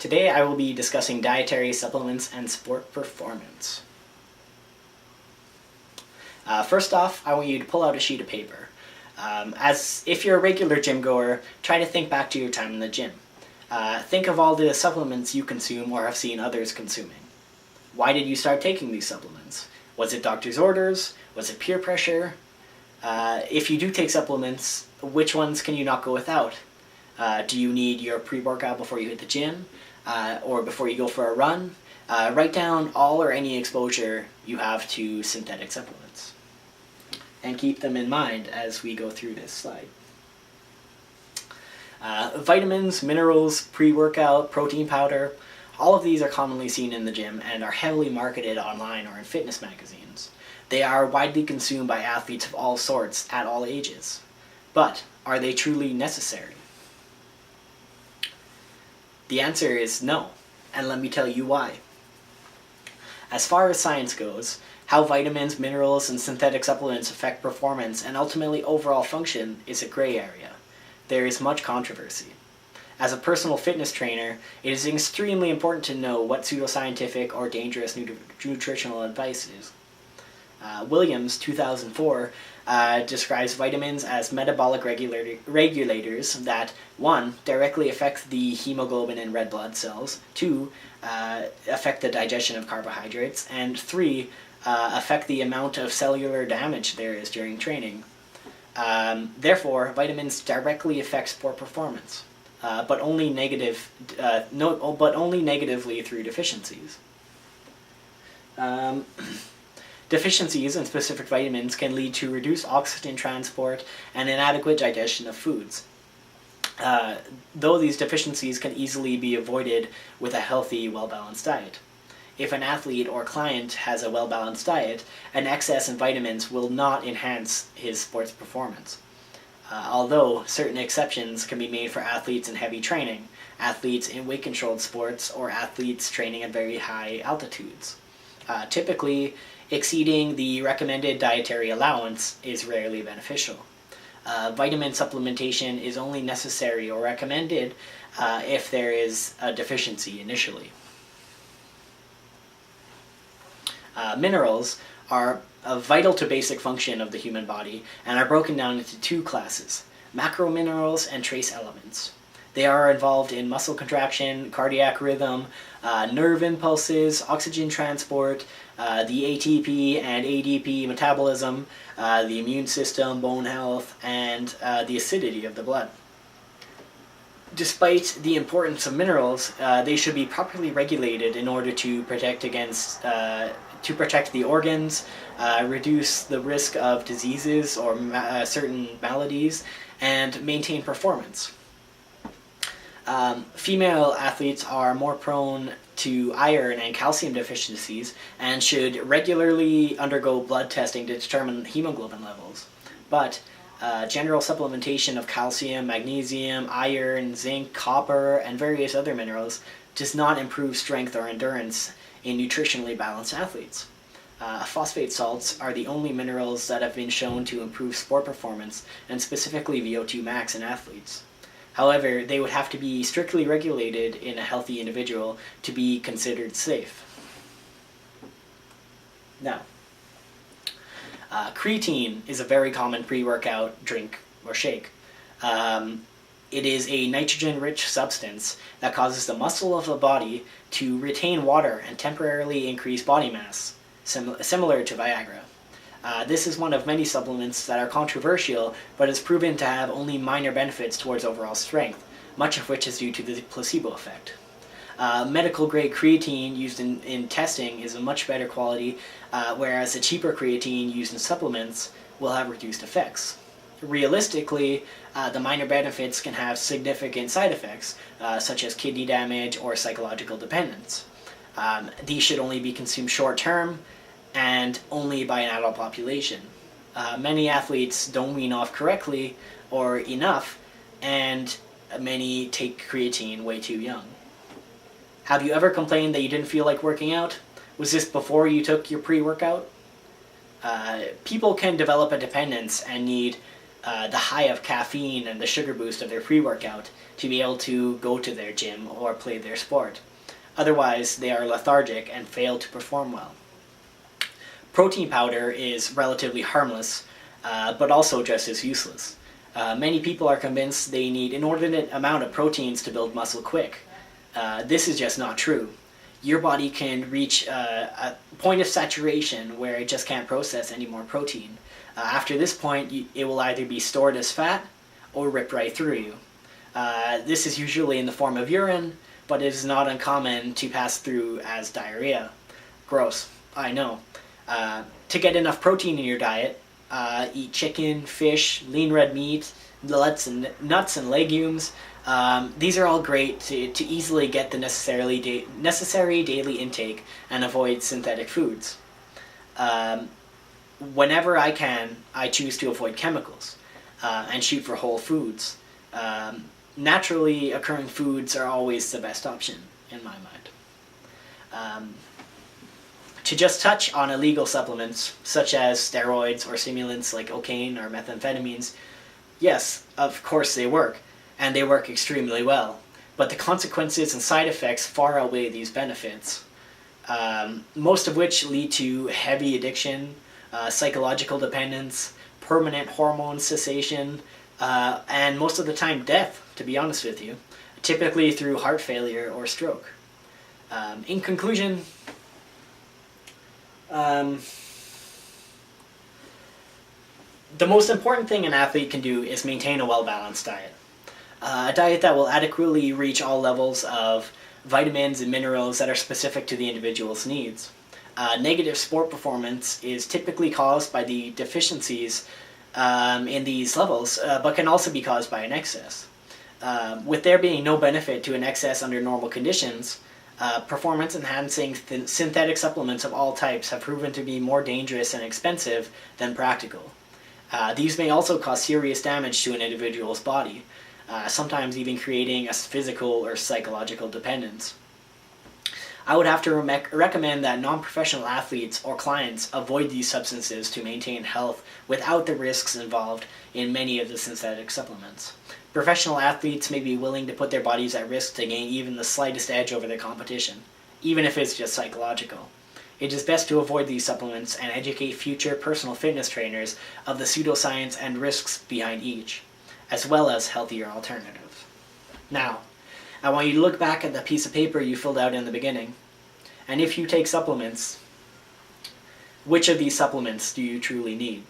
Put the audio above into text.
Today I will be discussing dietary supplements and sport performance. First off, I want you to pull out a sheet of paper. As if you're a regular gym goer, try to think back to your time in the gym. Think of all the supplements you consume or have seen others consuming. Why did you start taking these supplements? Was it doctor's orders? Was it peer pressure? If you do take supplements, which ones can you not go without? Do you need your pre-workout before you hit the gym? Or before you go for a run? Write down all or any exposure you have to synthetic supplements. And keep them in mind as we go through this slide. Vitamins, minerals, pre-workout, protein powder, all of these are commonly seen in the gym and are heavily marketed online or in fitness magazines. They are widely consumed by athletes of all sorts at all ages. But are they truly necessary? The answer is no, and let me tell you why. As far as science goes, how vitamins, minerals, and synthetic supplements affect performance and ultimately overall function is a gray area. There is much controversy. As a personal fitness trainer, it is extremely important to know what pseudoscientific or dangerous nutritional advice is. Williams, 2004, describes vitamins as metabolic regulators that 1. Directly affect the hemoglobin in red blood cells, 2. Affect the digestion of carbohydrates, and 3. Affect the amount of cellular damage there is during training. Therefore, vitamins directly affect sport performance, but only negatively through deficiencies. Deficiencies in specific vitamins can lead to reduced oxygen transport and inadequate digestion of foods. Though these deficiencies can easily be avoided with a healthy, well-balanced diet. If an athlete or client has a well-balanced diet, an excess in vitamins will not enhance his sports performance. Although certain exceptions can be made for athletes in heavy training, athletes in weight-controlled sports, or athletes training at very high altitudes. Typically, exceeding the recommended dietary allowance is rarely beneficial. Vitamin supplementation is only necessary or recommended if there is a deficiency initially. Minerals are vital to basic function of the human body and are broken down into two classes, macrominerals and trace elements. They are involved in muscle contraction, cardiac rhythm, nerve impulses, oxygen transport, the ATP and ADP metabolism, the immune system, bone health, and the acidity of the blood. Despite the importance of minerals, they should be properly regulated in order to protect the organs, reduce the risk of diseases or certain maladies, and maintain performance. Female athletes are more prone to iron and calcium deficiencies and should regularly undergo blood testing to determine hemoglobin levels. But general supplementation of calcium, magnesium, iron, zinc, copper, and various other minerals does not improve strength or endurance in nutritionally balanced athletes. Phosphate salts are the only minerals that have been shown to improve sport performance, and specifically VO2 max in athletes. However, they would have to be strictly regulated in a healthy individual to be considered safe. Now, creatine is a very common pre-workout drink or shake. It is a nitrogen-rich substance that causes the muscle of the body to retain water and temporarily increase body mass, similar to Viagra. This is one of many supplements that are controversial, but is proven to have only minor benefits towards overall strength, much of which is due to the placebo effect. Medical-grade creatine used in testing is a much better quality, whereas a cheaper creatine used in supplements will have reduced effects. Realistically, the minor benefits can have significant side effects, such as kidney damage or psychological dependence. These should only be consumed short-term, and only by an adult population. Many athletes don't wean off correctly or enough, and many take creatine way too young. Have you ever complained that you didn't feel like working out? Was this before you took your pre-workout? People can develop a dependence and need the high of caffeine and the sugar boost of their pre-workout to be able to go to their gym or play their sport. Otherwise, they are lethargic and fail to perform well. Protein powder is relatively harmless, but also just as useless. Many people are convinced they need an inordinate amount of proteins to build muscle quick. This is just not true. Your body can reach a point of saturation where it just can't process any more protein. After this point, it will either be stored as fat or rip right through you. This is usually in the form of urine, but it is not uncommon to pass through as diarrhea. Gross, I know. To get enough protein in your diet, eat chicken, fish, lean red meat, nuts and legumes. These are all great to easily get the necessary daily intake and avoid synthetic foods. Whenever I can, I choose to avoid chemicals and shoot for whole foods. Naturally occurring foods are always the best option, in my mind. To just touch on illegal supplements, such as steroids or stimulants like cocaine or methamphetamines, yes, of course they work, and they work extremely well, but the consequences and side effects far outweigh these benefits, most of which lead to heavy addiction, psychological dependence, permanent hormone cessation, and most of the time death, to be honest with you, typically through heart failure or stroke. In conclusion, the most important thing an athlete can do is maintain a well-balanced diet. A diet that will adequately reach all levels of vitamins and minerals that are specific to the individual's needs. Negative sport performance is typically caused by the deficiencies in these levels, but can also be caused by an excess. With there being no benefit to an excess under normal conditions, performance-enhancing synthetic supplements of all types have proven to be more dangerous and expensive than practical. These may also cause serious damage to an individual's body, sometimes even creating a physical or psychological dependence. I would have to recommend that non-professional athletes or clients avoid these substances to maintain health without the risks involved in many of the synthetic supplements. Professional athletes may be willing to put their bodies at risk to gain even the slightest edge over their competition, even if it's just psychological. It is best to avoid these supplements and educate future personal fitness trainers of the pseudoscience and risks behind each, as well as healthier alternatives. Now, I want you to look back at the piece of paper you filled out in the beginning, and if you take supplements, which of these supplements do you truly need?